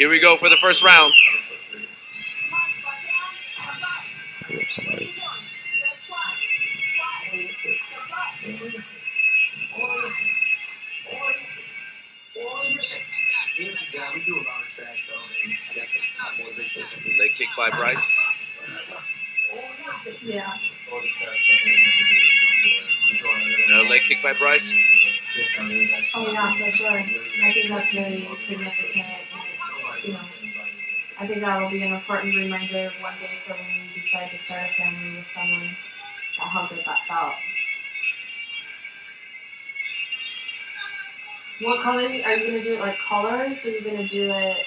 Here we go for the first round. Leg kick by Bryce. Yeah. Another leg kick by Bryce. Oh yeah, for sure. I think that's really significant. You know, I think that will be an important reminder one day for when you decide to start a family with someone, that how good that felt. What color are you gonna do it? Like colors? Or are you gonna do it?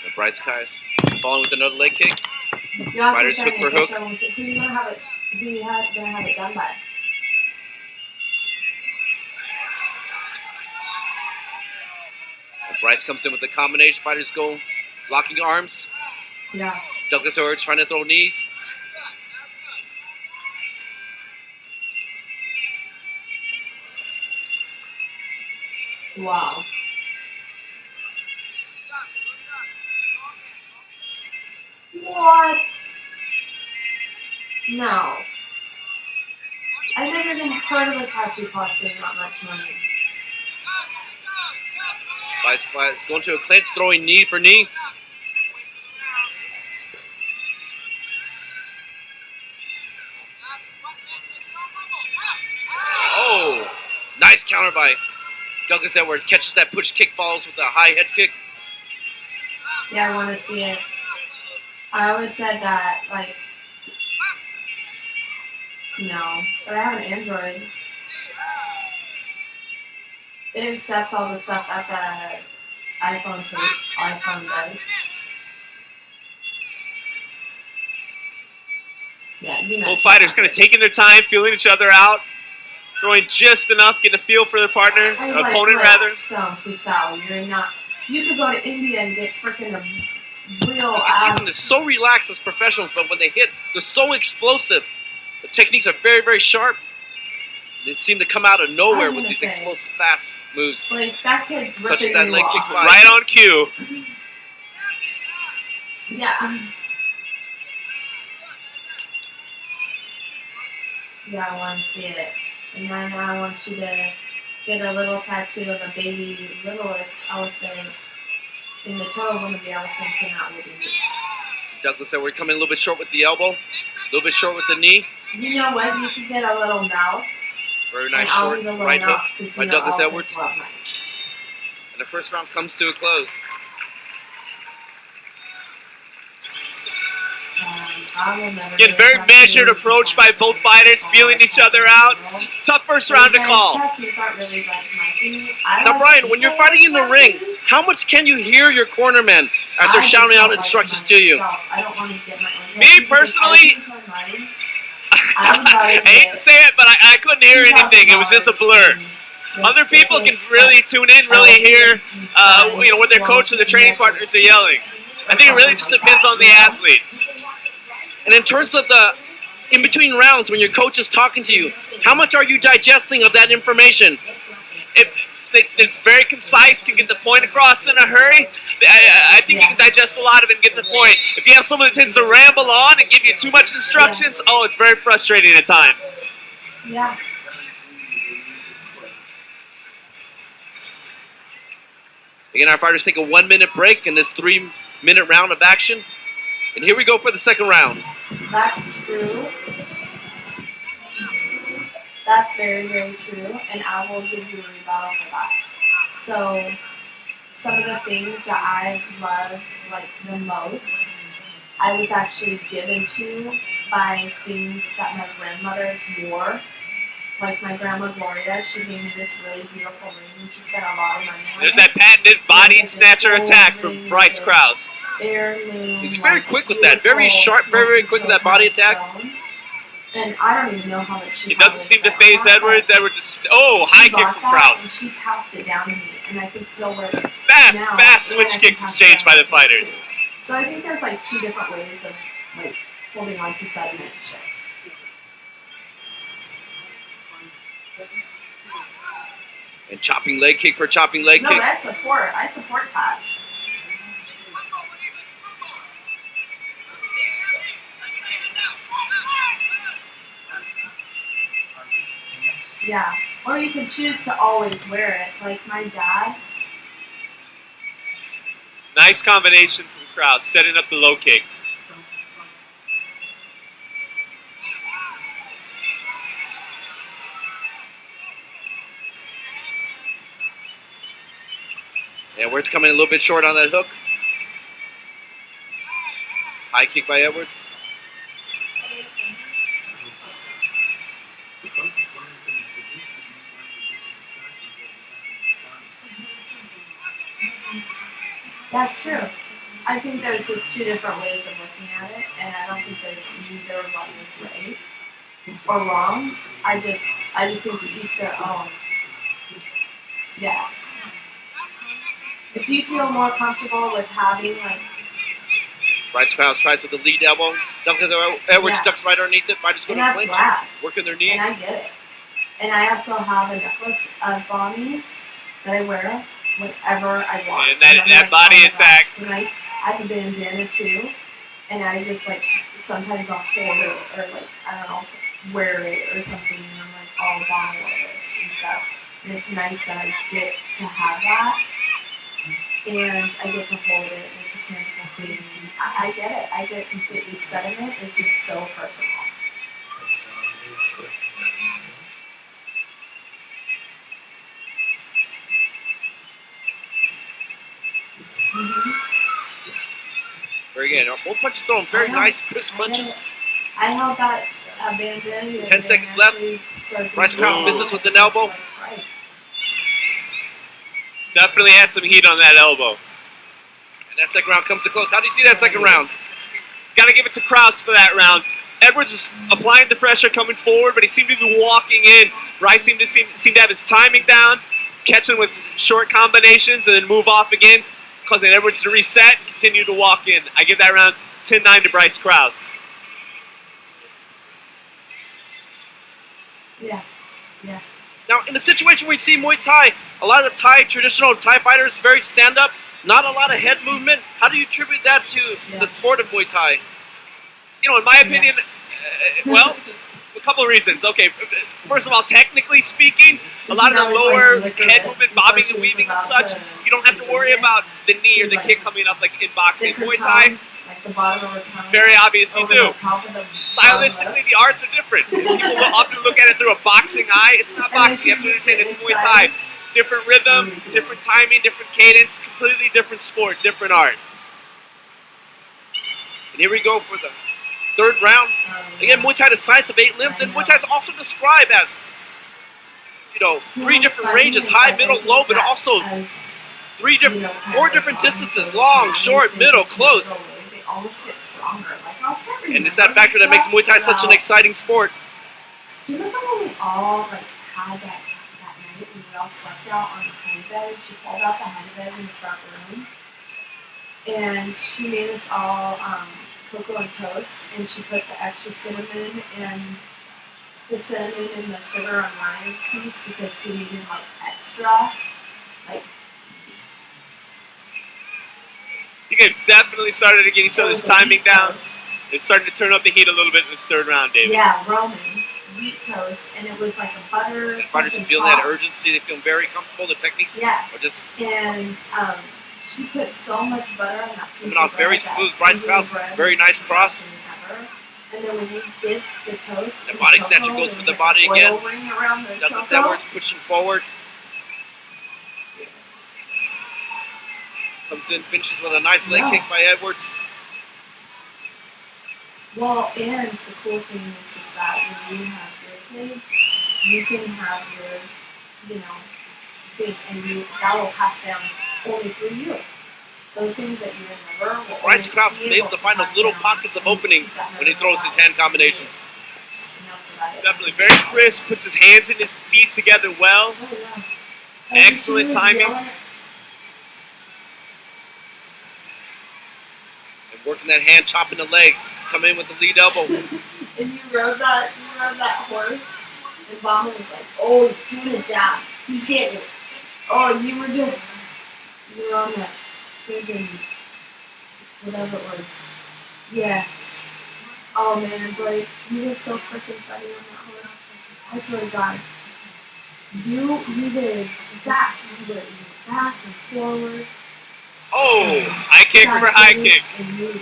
The Bryce guys following with another leg kick. Yeah, Fighters hook for hook. Who you gonna have it? Who you gonna have it done by? And Bryce comes in with the combination. Fighters go locking arms. Yeah. Douglas Edwards trying to throw knees. Wow. What? No. I've never even heard of a tattoo costing that much money. Bryce going to a clinch, throwing knee for knee. Oh, nice counter by Douglas Edwards. Catches that push kick, follows with a high head kick. Yeah, I want to see it. I always said that, like, no, but I have an Android. It accepts all the stuff that the iPhone does. Yeah, you know. Both fighters kind of taking their time, feeling each other out, throwing just enough, getting a feel for their partner, opponent rather. You could go to India and get freaking a real You can see them, they're so relaxed as professionals, but when they hit, they're so explosive. The techniques are very, very sharp. They seem to come out of nowhere with these explosive, fast moves. Like, that kid's ripping such as that you leg kick off. by. Right on cue. Yeah. Yeah, I want to see it. And then I want you to get a little tattoo of a baby littlest elephant in the toe of one of the elephants, and that will be me. Douglas said we're coming a little bit short with the elbow, a little bit short with the knee. You know what? You could get a little mouse. Very nice short right hook by Douglas Edwards. Nice. And the first round comes to a close. Getting very measured approach by both fighters, feeling each other out. Tough first round to call. Now, Brian, when you're fighting in the ring, how much can you hear your cornermen as they're shouting out instructions to you? Me personally, I hate to say it, but I couldn't hear anything. It was just a blur. Other people can really tune in, really hear, what their coach or their training partners are yelling. I think it really just depends on the athlete. And in terms of the in-between rounds, when your coach is talking to you, how much are you digesting of that information? It's very concise, can get the point across in a hurry. I think you can digest a lot of it and get the point. If you have someone that tends to ramble on and give you too much instructions, it's very frustrating at times. Yeah. Again, our fighters take a 1-minute break in this 3-minute round of action. And here we go for the second round. That's true. That's very, very true. And I will give you a rebuttal for that. So, some of the things that I've loved, like, the most, I was actually given to by things that my grandmothers wore. Like my grandma Gloria, she gave me this really beautiful ring. She spent a lot of money on it. There's that patented body snatcher attack from Bryce Krause. He's very quick with that. Very sharp, very, very quick with that body attack. And I don't even know how much she He doesn't seem to phase Edwards. Edwards is... high kick from Krause. She passed it down to me, and I could still wear it. Fast switch kicks exchanged by the fighters. So I think there's like 2 different ways of like holding on to sediment and shit. And chopping leg kick for chopping leg kick. No, I support that. Yeah. Or you could choose to always wear it. Like my dad. Nice combination from Krause, setting up the low kick. Edwards coming a little bit short on that hook. High kick by Edwards. That's true. I think there's just two different ways of looking at it, and I don't think there's neither one is right or wrong. I just think to each their own. Yeah. If you feel more comfortable with having like Bryce Krause tries with the lead elbow. Edwards ducks right underneath it. Might just go to clinch. Working their knees. And I get it. And I also have a necklace of bombies that I wear whenever I want. And that body attack. And I have a bandana too. And I just like, sometimes I'll hold it or like, I don't know, wear it or something. And I'm like, oh, bomb wear this and stuff. And it's nice that I get to have that. And I get to hold it. And it's a tangible thing. I get it. I get completely sentiment. It's just so personal. Mm-hmm. Very good. Both punches throwing very nice, crisp punches. I held that bandana. 10 seconds left. Bryce Krause misses with an elbow. Definitely had some heat on that elbow. And that second round comes to close. How do you see that second round? Got to give it to Krause for that round. Edwards is applying the pressure coming forward, but he seemed to be walking in. Bryce seemed to have his timing down, catching with short combinations, and then move off again, causing Edwards to reset, continue to walk in. I give that round 10-9 to Bryce Krause. Yeah. Now, in a situation where you see Muay Thai, a lot of the traditional Thai fighters, very stand-up, not a lot of head movement. How do you attribute that to the sport of Muay Thai? You know, in my opinion, well, a couple of reasons. Okay, first of all, technically speaking, a lot of the lower head movement, bobbing and weaving and such, you don't have to worry about the knee or the kick coming up like in boxing. Muay Thai, very obvious you do. Stylistically, the arts are different. People will often look at it through a boxing eye. It's not boxing. You have to understand it's Muay Thai. Different rhythm, different timing, different cadence, completely different sport, different art. And here we go for the third round. Again, Muay Thai, the science of 8 limbs, and Muay Thai is also described as, you know, 3 different ranges, high, middle, low, but also 4 different distances, long, short, middle, close. And it's that factor that makes Muay Thai such an exciting sport. Do you remember when we all like had that night when we all slept out on the honey bed? She pulled out the honey bed in the front room, and she made us all cocoa and toast, and she put the extra cinnamon and the sugar on Ryan's piece because he needed like extra, like. You guys definitely started to get each other's timing down. It started to turn up the heat a little bit in this third round, David. Yeah, Roman wheat toast, and it was like a butter. The fighters are feeling that urgency. They feel very comfortable. The techniques are just. And she put so much butter on that piece. Coming off very smooth. Bryce Krause, very nice cross. And then when you dip the toast, the body snatcher goes for the body again. Douglas Edwards pushing forward. Comes in, finishes with a nice leg kick by Edwards. Well, and the cool thing is that when you have your kids, you can have yours, you know, big, and that will pass down only through you. Those things that you remember. Bryce Krause is able to find those little pockets of openings when he throws his hand combinations. Definitely very crisp, puts his hands and his feet together well. Excellent timing. And working that hand, chopping the legs, come in with the lead elbow. And you rode that horse, and Mama was like, oh, he's doing his job. He's getting it. Oh, you were on that friggin' whatever it was. Yes. Oh man, Blake, you were so freaking funny on that horse. I swear to God. You did back, you went back and forward. Oh, high kick for high kick.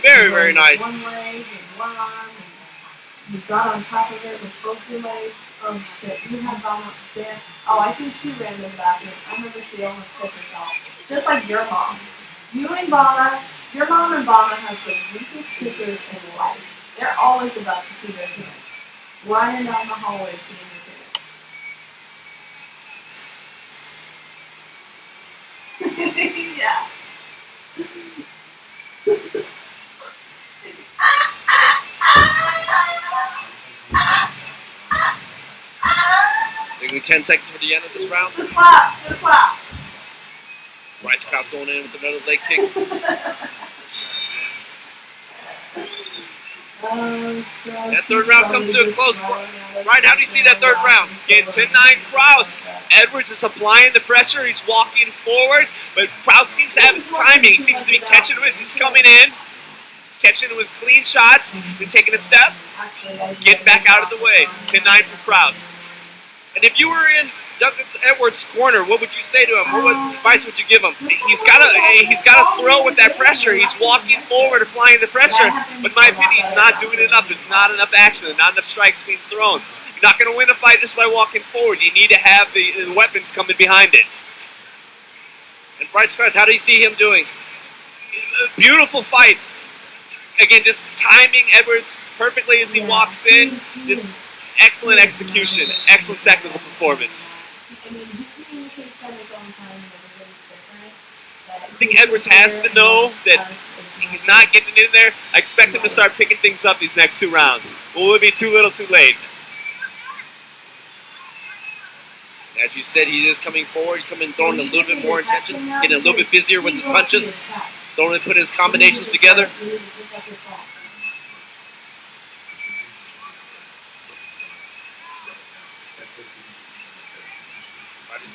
Very, very nice. One leg and one arm, and you got on top of it with both your legs. Oh shit, you had gone up there. Oh, I think she ran to the bathroom. I remember she almost pissed herself. Just like your mom. You and Bana, your mom and Bana has the weakest kissers in life. They're always about to pee their pants. Running down the hallway peeing their pants. Yeah. So give me 10 seconds for the end of this round. Just slap. Bryce Krause going in with another leg kick. That third round comes to a close. Right, how do you see that third round? Again, 10-9 Krause. Edwards is applying the pressure. He's walking forward, but Krause seems to have his timing. He seems to be catching him as he's coming in, catching him with clean shots, then taking a step, getting back out of the way. 10-9 for Krause. And if you were in Douglas Edwards' corner, what would you say to him? What advice would you give him? He's got to throw with that pressure. He's walking forward, applying the pressure. But in my opinion, he's not doing enough. There's not enough action. There's not enough strikes being thrown. You're not going to win a fight just by walking forward. You need to have the weapons coming behind it. And Bryce Krause, how do you see him doing? A beautiful fight. Again, just timing Edwards perfectly as he walks in. Just excellent execution. Excellent technical performance. I mean, he communicates at his own time and everybody's different. I think Edwards has to know that he's not getting in there. I expect him to start picking things up these next 2 rounds. Will it be too little too late? As you said, he is coming forward, coming throwing a little bit more attention, getting a little bit busier with his punches, throwing put his combinations together.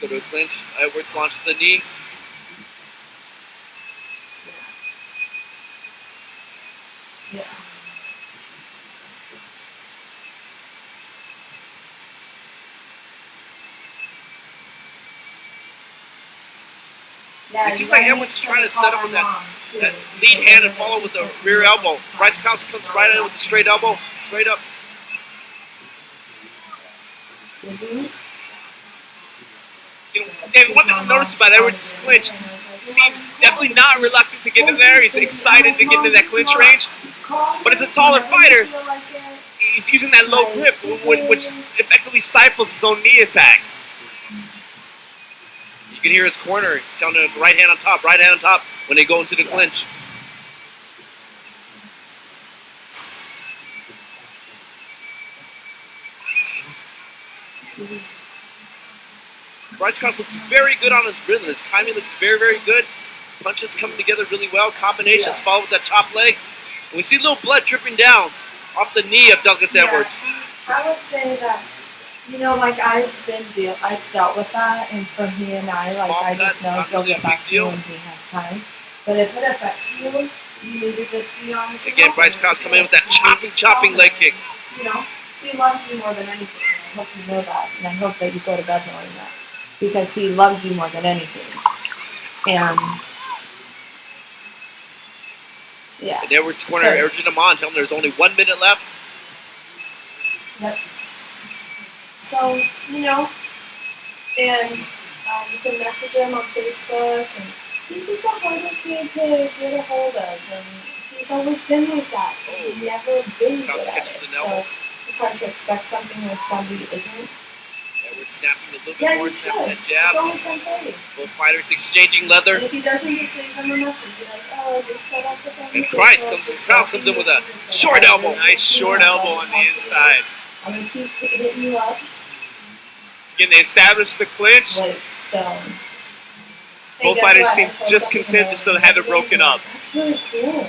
Go to a clinch. Edwards launches a knee. Yeah. It seems like Edwards is trying to set up with that lead hand and follow with a rear elbow. Bryce Krause comes right in with a straight elbow, straight up. You know, David, one thing I've noticed about Edwards' clinch, he seems definitely not reluctant to get in there. He's excited to get into that clinch range. But as a taller fighter, he's using that low grip, which effectively stifles his own knee attack. You can hear his corner telling him right hand on top when they go into the clinch. Bryce Krause looks very good on his rhythm. His timing looks very, very good. Punches coming together really well. Combinations follow with that top leg. And we see a little blood dripping down off the knee of Douglas Edwards. I would say that, you know, like I've dealt with that, and for me and I just know he'll get back to you when he has time. But if it affects you, you need to just be honest. Again, Bryce Krause coming in with that chopping leg kick. You know, he loves you more than anything. I hope you know that, and I hope that you go to bed knowing that. Because he loves you more than anything. And yeah. In Edwards' corner, urging him on, telling him there's only 1 minute left. Yep. So, you know, and you can message him on Facebook, and he's just a harder kid to get a hold of, and he's always been like that. He's never been good at it. So it's hard to expect something when somebody isn't. Edwards snapping a little bit more, snapping that jab. It's only 10:30. Both fighters exchanging leather. And if he doesn't, just leave him a message. Be like, oh, just cut off the phone. And Krause comes in with a short elbow. Nice short elbow on the inside. I'm going to keep hitting you up. Again, they establish the clinch. But it's stone. Both fighters seem just content just to have it broken up. That's really cool.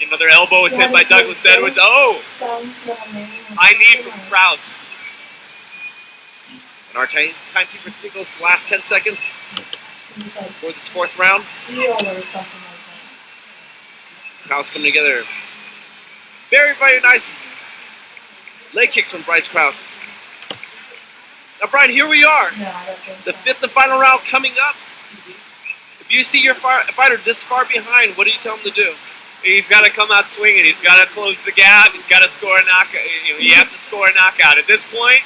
Another elbow attempt by Douglas Edwards. Oh! High knee from Krause. And our timekeeper signals the last 10 seconds for this 4th round. Krause coming together. Very, very nice leg kicks from Bryce Krause. Now, Brian, here we are. No, I don't think The so. fifth and final round coming up. If you see your fighter this far behind, what do you tell him to do? He's got to come out swinging. He's got to close the gap. He's got to score a knockout. You have to score a knockout. At this point,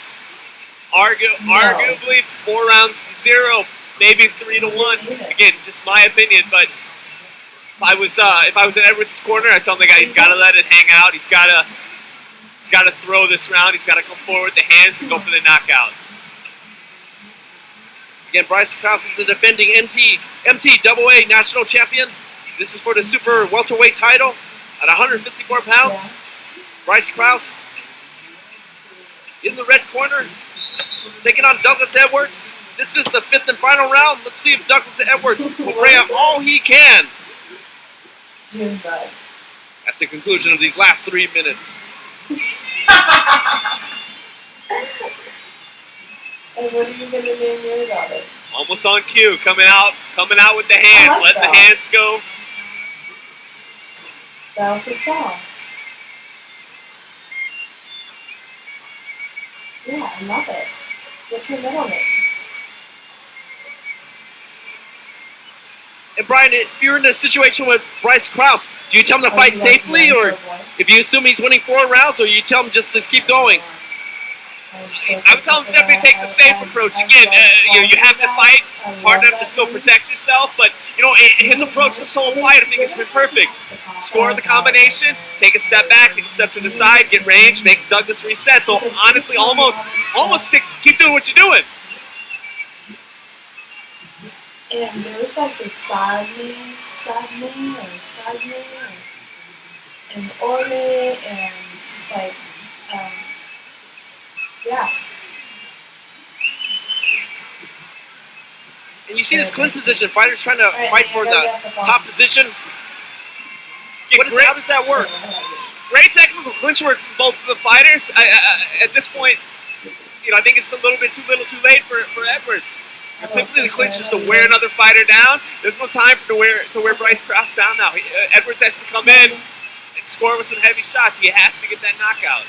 arguably 4 rounds to 0, maybe 3 to 1. Again, just my opinion. But if I was in Edwards' corner, I'd tell him the guy he's got to let it hang out. He's got to throw this round. He's got to come forward with the hands and go for the knockout. Again, Bryce Krause is the defending MTAA national champion. This is for the super welterweight title at 154 pounds. Yeah. Bryce Krause in the red corner, taking on Douglas Edwards. This is the fifth and final round. Let's see if Douglas Edwards will bring out all he can June bud. at the conclusion of these last 3 minutes. And what are you gonna name your daughter? Almost on cue, coming out with the hands, I like letting the that. hands go. Belle Cristal. Yeah, I love it. What's her middle name? And Brian, if you're in a situation with Bryce Krause, do you tell him to fight safely, or if you assume he's winning 4 rounds, or you tell him just to keep going? I would tell him definitely take the safe approach. Again, you have to fight hard enough to still protect yourself, but his approach this whole fight, I think, has been perfect. Score the combination, take a step back, take a step to the side, get range, make Douglas reset. So honestly, almost keep doing what you're doing. And there was like the Sadney, and Orle, and like, yeah. And you see this clinch position, fighters trying to fight for the top position. How does that work? Great technical clinch work from both of the fighters. At this point, I think it's a little bit too little too late for Edwards. Typically, the clinch is to wear another fighter down. There's no time to wear Bryce Krause down now. Edwards has to come in and score with some heavy shots. He has to get that knockout.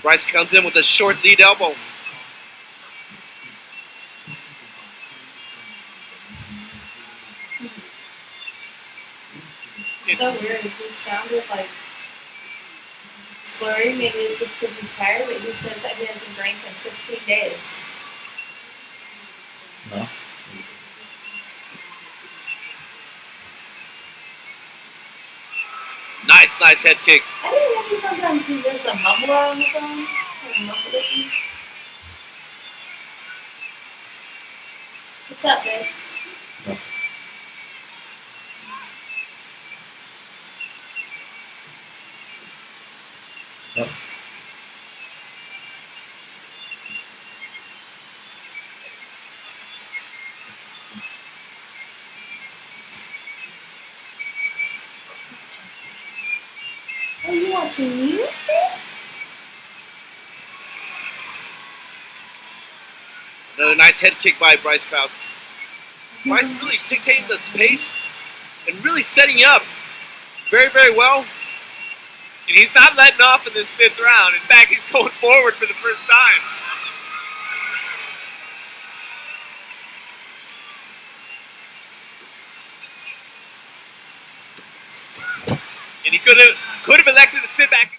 Bryce comes in with a short lead elbow. It's so weird. He sounded like slurry. Maybe it's just because he's tired, but he says that he hasn't drank in 15 days. No. Nice head kick. I think maybe sometimes he does a mumbler on the phone. Like mumbling. What's up, babe? Yep. Are you watching me? Another nice head kick by Bryce Krause. Bryce really dictating the pace and really setting you up very, very well. And he's not letting off in this 5th round. In fact, he's going forward for the first time. And he could have elected to sit back.